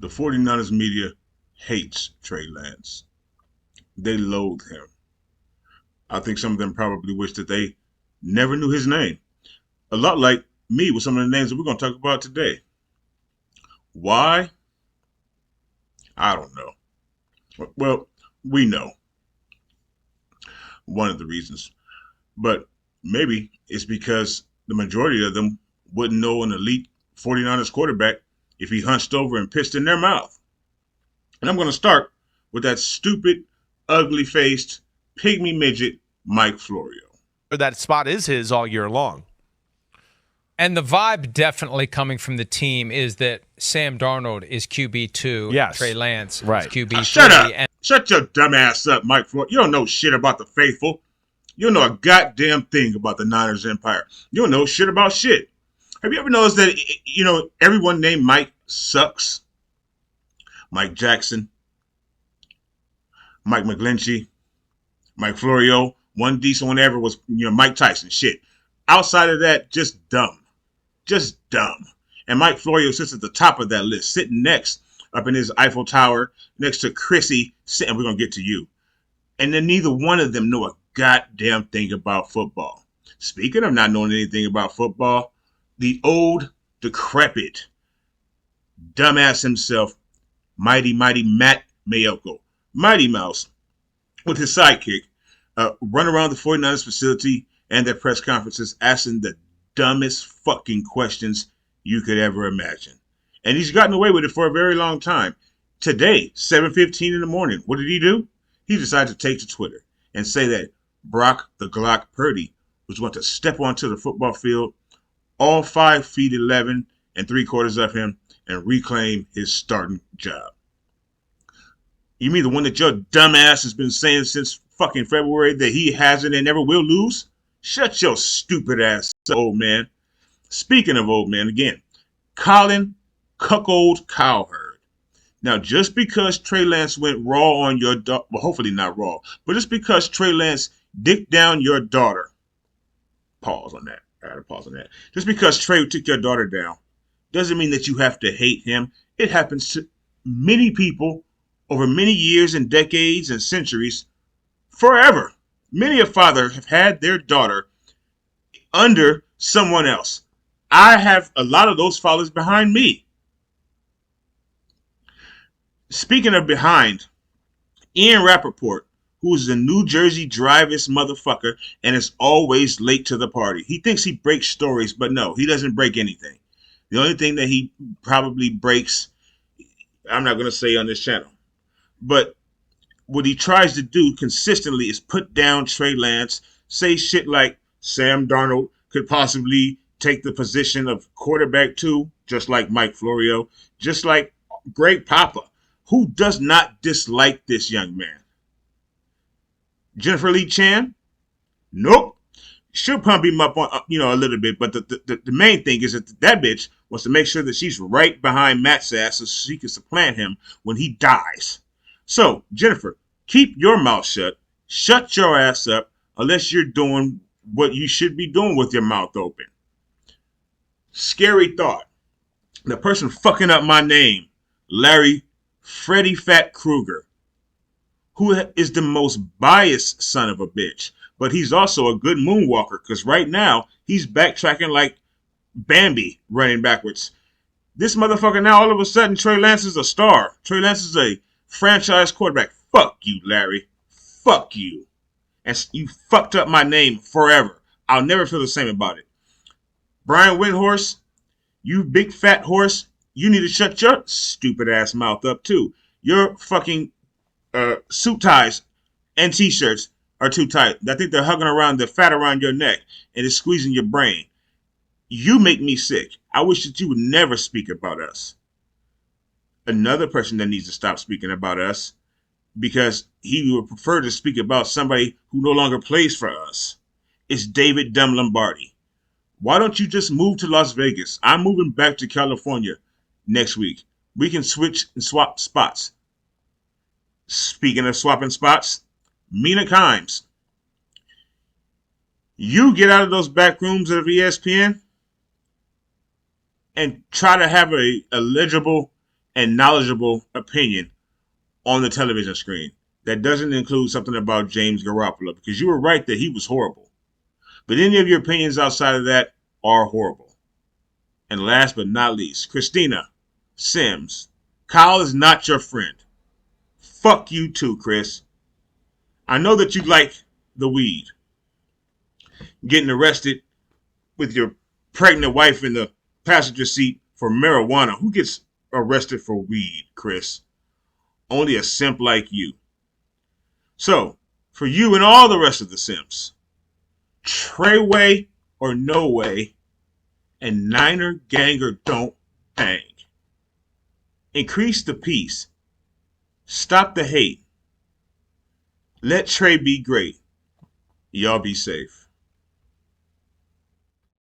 The 49ers media hates Trey Lance. They loathe him. I think some of them probably wish that they never knew his name. A lot like me with some of the names that we're going to talk about today. Why? I don't know. Well, we know one of the reasons, but maybe it's because the majority of them wouldn't know an elite 49ers quarterback if he hunched over and pissed in their mouth. And I'm going to start with that stupid, ugly faced, pygmy midget, Mike Florio. That spot is his all year long. And the vibe definitely coming from the team is that Sam Darnold is QB2, Yes. Trey Lance Right. is QB3. Shut up. And Shut your dumb ass up, Mike Florio. You don't know shit about the faithful. You don't know a goddamn thing about the Niners empire. You don't know shit about shit. Have you ever noticed that, everyone named Mike sucks? Mike Jackson, Mike McGlinchey, Mike Florio. One decent one ever was, Mike Tyson. Shit. Outside of that, just dumb. Just dumb. And Mike Florio sits at the top of that list, sitting next up in his Eiffel Tower, next to Chrissy, sitting, we're going to get to you. And then neither one of them know a goddamn thing about football. Speaking of not knowing anything about football, the old, decrepit, dumbass himself, mighty Matt Mayoko, Mighty Mouse, with his sidekick, run around the 49ers facility and their press conferences asking the dumbest fucking questions you could ever imagine. And he's gotten away with it for a very long time. Today, 7:15 in the morning, what did he do? He decided to take to Twitter and say that Brock the Glock Purdy was going to step onto the football field, all 5 feet 11 and 3/4 of him, and reclaim his starting job. You mean the one that your dumbass has been saying since fucking February that he hasn't and never will lose? Shut your stupid ass up, old man. Speaking of old man, again, Colin Cuckold Cowherd. Now, just because Trey Lance went raw on your daughter, well, hopefully not raw, but just because Trey Lance dicked down your daughter, pause on that. I gotta pause on that. Just because Trey took your daughter down doesn't mean that you have to hate him. It happens to many people over many years and decades and centuries, forever. Many a father have had their daughter under someone else. I have a lot of those fathers behind me. Speaking of behind, Ian Rappaport, who is a New Jersey drivest motherfucker and is always late to the party. He thinks he breaks stories, but no, he doesn't break anything. The only thing that he probably breaks, I'm not going to say on this channel, but what he tries to do consistently is put down Trey Lance, say shit like Sam Darnold could possibly take the position of quarterback too, just like Mike Florio, just like Greg Papa, who does not dislike this young man. Jennifer Lee Chan? Nope. She'll pump him up on, a little bit, but the main thing is that bitch wants to make sure that she's right behind Matt's ass so she can supplant him when he dies. So, Jennifer, keep your mouth shut. Shut your ass up unless you're doing what you should be doing with your mouth open. Scary thought. The person fucking up my name, Larry Freddie Fat Krueger, who is the most biased son of a bitch, but he's also a good moonwalker because right now he's backtracking like Bambi running backwards. This motherfucker now all of a sudden Trey Lance is a star. Trey Lance is a franchise quarterback. Fuck you, Larry. Fuck you. And you fucked up my name forever. I'll never feel the same about it. Brian Windhorse, you big fat horse, you need to shut your stupid ass mouth up too. Your fucking suit ties and t-shirts are too tight. I think they're hugging around the fat around your neck and it's squeezing your brain. You make me sick. I wish that you would never speak about us. Another person that needs to stop speaking about us because he would prefer to speak about somebody who no longer plays for us is David Dumb Lombardi. Why don't you just move to Las Vegas? I'm moving back to California next week. We can switch and swap spots. Speaking of swapping spots, Mina Kimes. You get out of those back rooms of ESPN and try to have a legible and knowledgeable opinion on the television screen. That doesn't include something about James Garoppolo, because you were right that he was horrible. But any of your opinions outside of that are horrible. And last but not least, Christina Sims. Kyle is not your friend. Fuck you too, Chris. I know that you like the weed. Getting arrested with your pregnant wife in the passenger seat for marijuana. Who gets arrested for weed, Chris? Only a simp like you. So, for you and all the rest of the simps, Trey way or no way, and Niner ganger don't bang. Increase the peace. Stop the hate. Let Trey be great. Y'all be safe.